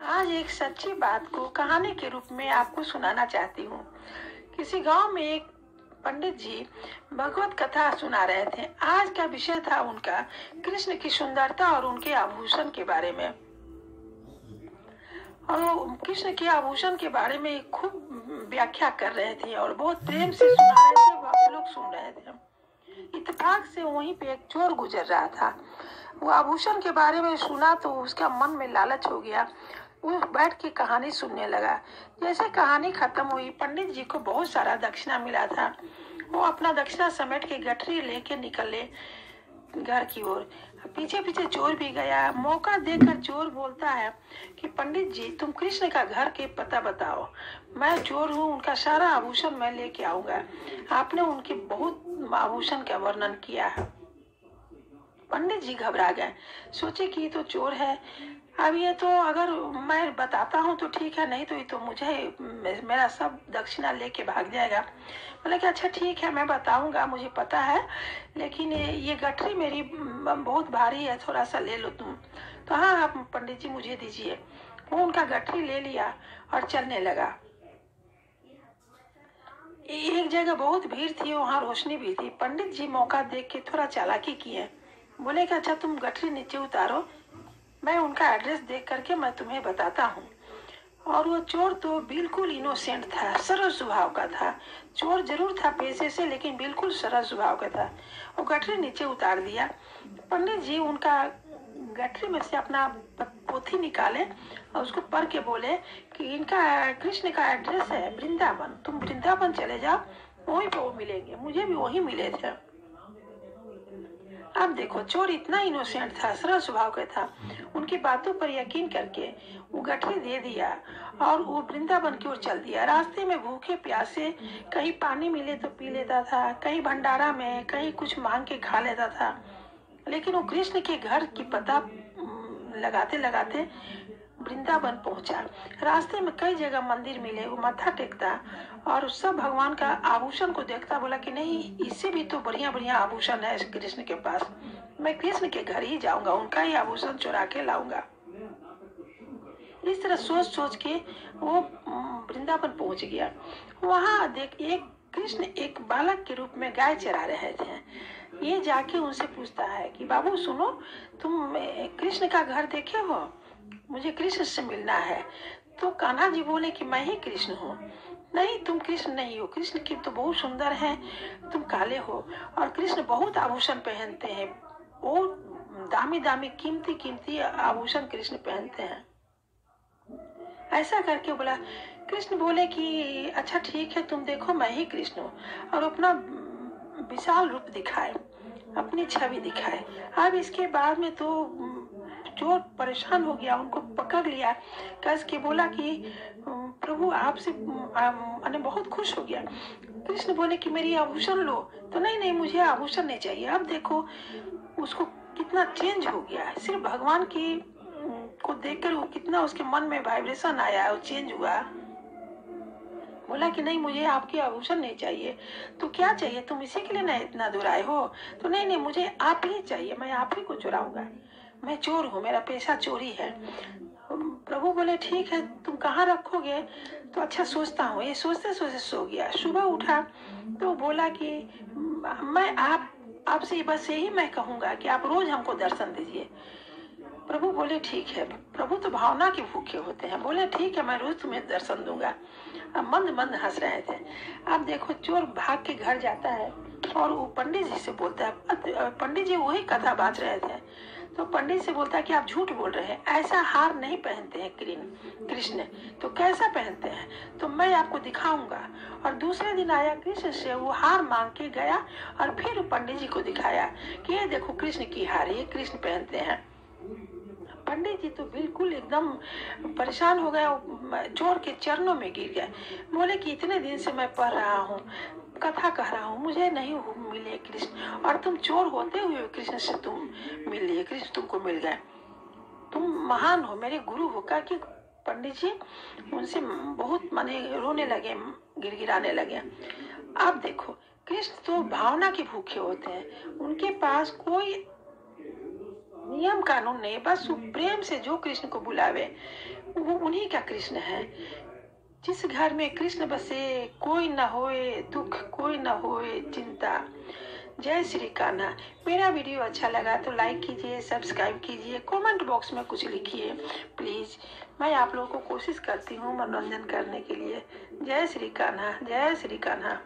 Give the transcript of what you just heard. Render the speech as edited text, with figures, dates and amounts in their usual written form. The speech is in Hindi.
आज एक सच्ची बात को कहानी के रूप में आपको सुनाना चाहती हूँ। किसी गांव में एक पंडित जी भगवत कथा सुना रहे थे। आज का विषय था उनका कृष्ण की सुंदरता और उनके आभूषण के बारे में। और वो कृष्ण के आभूषण के बारे में खूब व्याख्या कर रहे थे और बहुत प्रेम से सुना रहे थे। बहुत लोग सुन रहे थे। इत्तेफाक से वहीं पे एक चोर गुजर रहा था। वो आभूषण के बारे में सुना तो उसका मन में लालच हो गया। वो बैठ के कहानी सुनने लगा। जैसे कहानी खत्म हुई, पंडित जी को बहुत सारा दक्षिणा मिला था। वो अपना दक्षिणा समेट के गठरी लेके निकले घर की ओर। पीछे पीछे चोर भी गया। मौका देखकर चोर बोलता है कि पंडित जी, तुम कृष्ण का घर के पता बताओ। मैं चोर हूँ, उनका सारा आभूषण मैं लेके आऊंगा। आपने उनके बहुत आभूषण का वर्णन किया है। पंडित जी घबरा गए। सोचे कि ये तो चोर है। अब ये तो अगर मैं बताता हूँ तो ठीक है, नहीं तो ये तो मुझे मेरा सब दक्षिणा लेके भाग जाएगा। बोले कि अच्छा ठीक है, मैं बताऊंगा, मुझे पता है, लेकिन ये गठरी मेरी बहुत भारी है, थोड़ा सा ले लो तुम। तो हाँ, आप पंडित जी मुझे दीजिए। वो उनका गठरी ले लिया और चलने लगा। एक जगह बहुत भीड़ थी, वहाँ रोशनी भी थी। पंडित जी मौका देख के थोड़ा चालाकी किए। बोले कि अच्छा तुम गठरी नीचे उतारो, मैं उनका एड्रेस देख करके मैं तुम्हें बताता हूँ। और वो चोर तो बिल्कुल इनोसेंट था, सरल स्वभाव का था। चोर जरूर था पेशे से, लेकिन बिल्कुल सरल स्वभाव का था। वो गठरी नीचे उतार दिया। पंडित जी उनका गठरी में से अपना पोथी निकाले और उसको पढ़ के बोले कि इनका कृष्ण का एड्रेस है वृंदावन, तुम वृंदावन चले जाओ, वहीं पे वो मिलेंगे। मुझे भी वहीं मिले थे। अब देखो, चोर इतना इनोसेंट था, सरल स्वभाव का था। उनकी बातों पर यकीन करके वो गठरी दे दिया और वो वृंदावन की ओर चल दिया। रास्ते में भूखे प्यासे कहीं पानी मिले तो पी लेता था, कहीं भंडारा में, कहीं कुछ मांग के खा लेता था। लेकिन वो कृष्ण के घर की पता लगाते लगाते वृंदावन पहुंचा। रास्ते में कई जगह मंदिर मिले। वो माथा टेकता और सब भगवान का आभूषण को देखता। बोला कि नहीं, इससे भी तो बढ़िया बढ़िया आभूषण है कृष्ण के पास। मैं कृष्ण के घर ही जाऊंगा, उनका ही आभूषण चुरा के लाऊंगा। इस तरह सोच सोच के वो वृंदावन पहुंच गया। वहां देख एक कृष्ण एक बालक के रूप में गाय चरा रहे थे। ये जाके उनसे पूछता है कि बाबू सुनो, तुम कृष्ण का घर देखे हो? मुझे कृष्ण से मिलना है। तो कान्हा जी बोले कि मैं ही कृष्ण हूँ। नहीं, तुम कृष्ण नहीं हो, कृष्ण की तो बहुत सुंदर है, तुम काले हो। और कृष्ण बहुत आभूषण पहनते हैं, बहुत दामी दामी कीमती कीमती आभूषण कृष्ण पहनते हैं। ऐसा करके बोला। कृष्ण बोले कि अच्छा ठीक है, तुम देखो मैं ही कृष्ण हूँ। और अपना विशाल रूप दिखाए, अपनी छवि दिखाए। अब इसके बाद में तो चोर परेशान हो गया, उनको पकड़ लिया। कस के बोला कि प्रभु आपसे मैंने बहुत खुश हो गया। कृष्ण बोले कि मेरी आभूषण लो। तो नहीं नहीं, मुझे आभूषण नहीं चाहिए। अब देखो उसको कितना चेंज हो गया है। सिर्फ भगवान की को देखकर वो कितना उसके मन में वाइब्रेशन आया, वो चेंज हुआ। बोला कि नहीं, मुझे आपके आभूषण नहीं चाहिए। तो क्या चाहिए? तुम इसी के लिए ना इतना दूर आए हो? तो नहीं नहीं, मुझे आप ही चाहिए, मैं आप ही को चुराऊंगा। मैं चोर हूँ, मेरा पेशा चोरी है। प्रभु बोले ठीक है, तुम कहाँ रखोगे? तो अच्छा सोचता हूँ। ये सोचते सोचते सो गया। सुबह उठा तो बोला कि मैं आपसे बस यही मैं कहूंगा कि आप रोज हमको दर्शन दीजिए। प्रभु बोले ठीक है। प्रभु तो भावना के भूखे होते हैं। बोले ठीक है, मैं रोज तुम्हें दर्शन दूंगा। अब मंद मंद हंस रहे थे। अब देखो चोर भाग के घर जाता है और वो पंडित जी से बोलता है। पंडित जी वही कथा बांच रहे थे। तो पंडित से बोलता है कि आप झूठ बोल रहे हैं, ऐसा हार नहीं पहनते हैं कृष्ण। तो कैसा पहनते हैं? तो मैं आपको दिखाऊंगा। और दूसरे दिन आया, कृष्ण से वो हार मांग के गया और फिर पंडित जी को दिखाया कि ये देखो कृष्ण की हार, ये कृष्ण पहनते हैं। पंडित जी तो बिल्कुल एकदम परेशान हो गए, चोर के चरणों में गिर गए। बोले कि इतने दिन से मैं पढ़ रहा हूँ, कथा कह रहा हूँ, मुझे नहीं मिले कृष्ण, और तुम चोर होते हुए कृष्ण से तुम मिल लिए, कृष्ण तुमको मिल गए। तुम महान हो, मेरे गुरु हो। का कि पंडित जी उनसे बहुत माने रोने लगे, गिड़गिड़ाने लगे। अब देखो, कृष्ण तो भावना के भूखे होते हैं। उनके पास कोई नियम कानून नहीं, बस प्रेम से जो कृष्ण को बुलावे वो उन्हीं का कृष्ण है। जिस घर में कृष्ण बसे कोई न होए दुख, कोई न होए चिंता। जय श्री कान्हा। मेरा वीडियो अच्छा लगा तो लाइक कीजिए, सब्सक्राइब कीजिए, कमेंट बॉक्स में कुछ लिखिए प्लीज। मैं आप लोगों को कोशिश करती हूँ मनोरंजन करने के लिए। जय श्री कान्हा, जय श्री कान्हा।